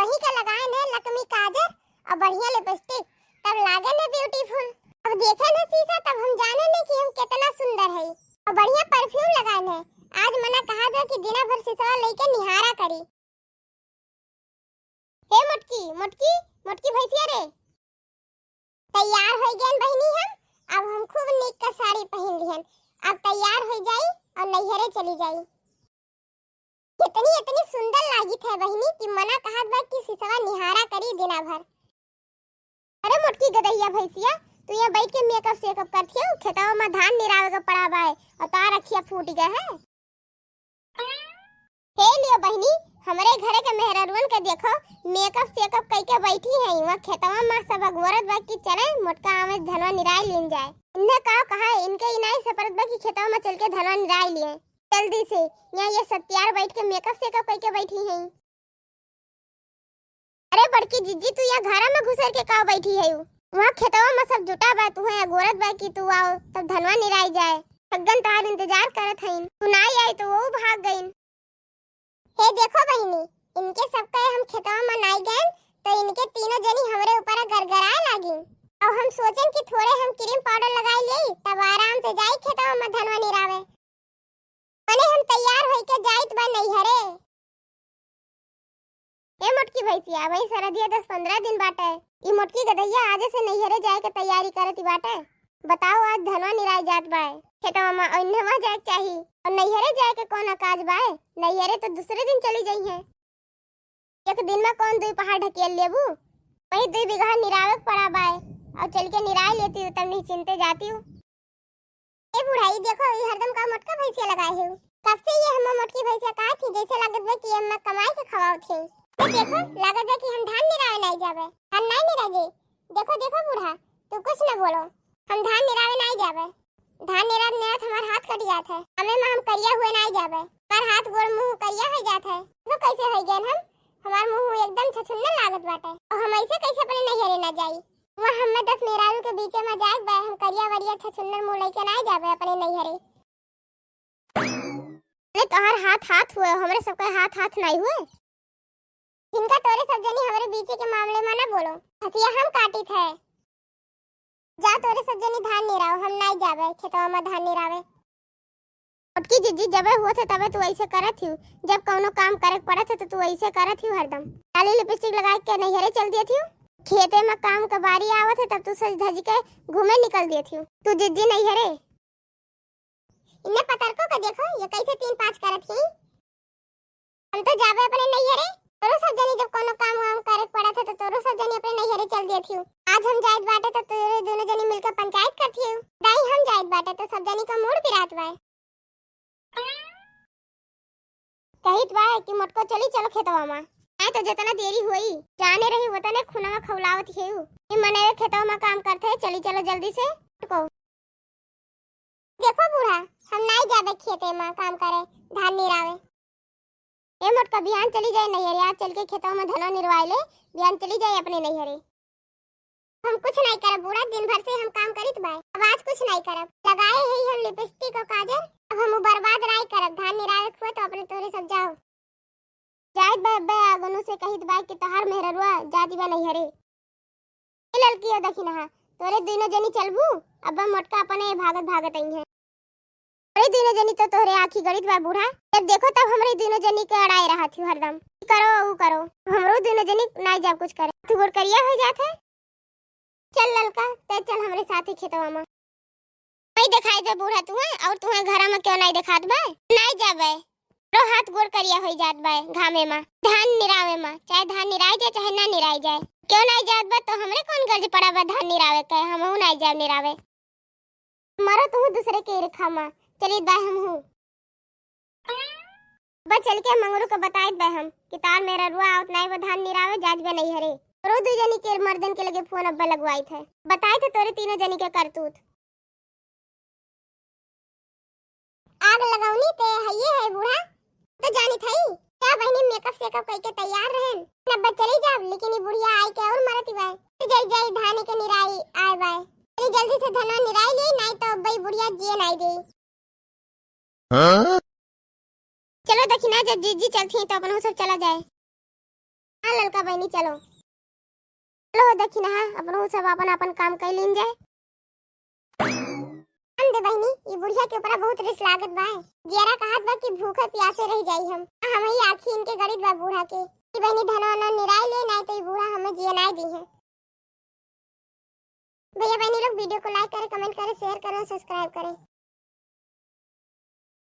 वही का लगाए ने लकमी काजल और बढ़िया लिपस्टिक, तब लागे ने ब्यूटीफुल। अब देखे ने शीशा तब हम जाने ने कि हम कितना सुंदर है। और बढ़िया परफ्यूम लगाए ने। आज मना कहा था कि दिन भर शीशा लेके निहारा करी। हे मोटकी मोटकी मोटकी भैंसिया रे, तैयार हो गए बहनी हम। अब हम खूब नीक का साड़ी पहन लिहन। अब तैयार हो जाई और नैहरे चली जाई। कितनी इतनी सुंदर लागी थे बहनी कि मना कहा बा कि सिसवा निहारा करी दिना भर। अरे मोटकी गदहिया भैंसिया, तू यहाँ बैठ के मेकअप सेकअप करती हो। खेतवा में धान निरावे का पड़ा बा और तार अखिया फूट गए है। हे लियो बहनी, हमरे घरे के मेहरारुन के देखो मेकअप सेकअप कई के बैठी है। वहां खेतवा में सब अगवरत बा कि चले मोटका आमे धनवा निराई लीन जाए। इन्हें कहा इनके इनाई सपरत बा कि खेतवा में चल के धनवा निराई लिए जल्दी से। यहाँ ये सत्यार बैठ के मेकअप सेकअप करके बैठी है। अरे बड़की जिज्जी, तू यहाँ घर में घुसर के का बैठी है? वहाँ खेतवा में सब जुटा बा, तू है गोरत बा कि तू आओ तब धनवा निराई जाए। सगन तार इंतजार करत हईन, तू ना आई तो वो भाग गईन। हे देखो बहिनी, इनके सबका हम खेतवा में नाई गए तो इनके तीनों जनी हमरे ऊपर गरगराए लागी। और हम सोचन कि थोड़े हम क्रीम पाउडर लगाई ले तब आराम से जाई खेतवा में धनवा निरावे। अने हम तैयार होई के जाइत बा नैहरे। ए मोटकी भैंसिया, वही सरदिया 10-15 दिन बाटे। ई मोटकी गदहिया आज से नैहरे जाए के तैयारी करती बाटे। बताओ आज धनवा निराई जात बा खेतवा में और नहवा जाए चाहिए। और नैहरे जाए के कौन काज बा? नैहरे तो दूसरे दिन चली जाई है। एक दिन में कौन 2 पहाड़ ढकेल लेबू? वही 2 बीघा निरावे पड़ा बा और चल के निराई लेती हूँ तब निश्चिंते जाती हूँ। ए बुढ़ाई देखो, ये हरदम का मोटका भैंसिया लगाए है। कब से ये हम मोटकी भैंसिया कहा थी जैसे लागत बा कि हम कमाई के खवाओ थे। तो देखो लागत बा कि हम धान निरावे नहीं जावे। हम नहीं निराजे। देखो देखो बूढ़ा, तू कुछ न बोलो। हम धान निरावे नहीं जावे। धान निरावे नेत हमार हाथ कट जात है। हमें में हम करिया हुए नहीं जावे। पर हाथ गोड़ मुंह करिया हो जात है। तो कैसे हो गए हम? हमार मुंह एकदम छछुन्ना लागत बाटे। और हम ऐसे कैसे अपने नैहरे न जाई? वहाँ हमें 10 मेहरारू के बीच में जाए बा, हम करिया वरिया छछुन्ना मुंह लेके नहीं जावे अपने नैहरे। अरे तोहर हाथ हुए, हमरे सबका हाथ नहीं हुए। जिनका तोरे सब जनी हमारे बीच के मामले में ना बोलो। हथिया हम काटी थे। जा तोरे सब जनी धान निराव, हम नहीं जावे खेतवा में धान निरावे। मोटकी जिज्जी जबे हुआ थे तबे तू ऐसे करत हूँ। जब कौनो काम करे पड़े थे तो तू ऐसे करत हूँ हरदम। काली लिपस्टिक लगा के नैहरे चल दिए थी। खेते में काम का बारी आवत है तब तू सज धज के घूमे निकल दिए थी। तू जिज्जी नैहरे इन्हें पतरको का देखो ये कैसे 3-5 करत ही। हम तो जावे अपने नैहरे। तोरो सब जनी जब कोनो काम वाम करे पड़ा था तो तोरो सब जनी अपने नैहरे चल दिए थी। आज हम जाइत बाटे तो तोरे दोनों जनी मिलकर पंचायत करती है। दाई हम जाइत बाटे तो सब जनी का मूड पिरात बा। कहित बा कि मोटको चली चलो खेतवा में। नहीं तो जितना देरी हुई जाने रही वतने खुनवा खौलावत है। ई मने खेतवा में काम करते है, चली चलो जल्दी से। देखो बूढ़ा, हम नहीं जावे खेते में काम करे धान निरावे। ए मोटका बिहान चली जाए नैहरे। आज चल के खेतों में धनवा निरवाई ले। बिहान चली जाए अपने नैहरे। हम कुछ नहीं करब बूढ़ा, दिन भर से हम काम करित बा। अब आज कुछ नहीं करब। लगाए है हम लिपस्टिक और काजल। अब हम बर्बाद नहीं करब। धान निरावे हुआ तो अपने तोरे सब जाओ। जाइत बा बे आगनु से कहित बा कि तोहार मेहररुआ जाती बा नैहरे। ए लड़की देखी ना तोरे दोनों जनी चलबू। अब मोटका अपने भागत आई है। अरे दोनों जनी तो तोहरे आंखी गड़ित बा बूढ़ा। जब देखो तब हमरे दोनों जनी के अड़ाई रहा थी हरदम। करो वो करो, हमरो दोनों जनी नहीं जा कुछ करे। तू गोर करिया हो जात है। चल ललका ते चल हमरे साथ ही खेतवा में। नहीं दिखाई दे बूढ़ा तुम्हें, और तुम्हें घर में क्यों नहीं दिखात बा? नहीं जाबे रो हाथ गोर करिया हो जात बा घामे में धान निरावे में। चाहे धान निराई जाए चाहे ना निराई जाए। क्यों नहीं जात बा? तो हमरे कौन गर्ज पड़ा बा धान निरावे के? हमहू नहीं जाब निरावे। मरो तू दूसरे के रेखा में चली बा। हम हूँ बस चल के मंगरू को बताइत बा हम कि तार मेरा रुआ आउट नहीं वो धान निरावे जाज बे नहीं हरे। रो 2 जनी के मर्दन के लगे फोन अब्बा लगवाई थे। बताए थे तोरे तीनों जनी के करतूत। आग लगाउनी ते हइये है बूढ़ा तो जानी थई क्या बहनी मेकअप सेकअप करके तैयार रहन नब्बे चली जाब। लेकिन ये बुढ़िया आई के और मरती बा। जई जई धान के निराई आए बा। जल्दी से धनवा निराई ले नहीं तो बई बुढ़िया जिए नहीं दे। चलो दखिना जब जीजी चलती है तो अपन सब चला जाए। हाँ ललका बहनी चलो चलो देखी ना अपन सब अपन अपन काम कर लीन जाए। दे बहनी ये बुढ़िया के ऊपर बहुत रिस लागत बा। जेरा कहत बा कि भूखे प्यासे रह जाई हम ही आखी इनके गरीब बा बूढ़ा के कि बहनी धनो न निराई ले नहीं तो ये बूढ़ा हमें जिए नहीं दी है। भैया बहनी लोग वीडियो को लाइक करें, कमेंट करें, शेयर करें, सब्सक्राइब करें।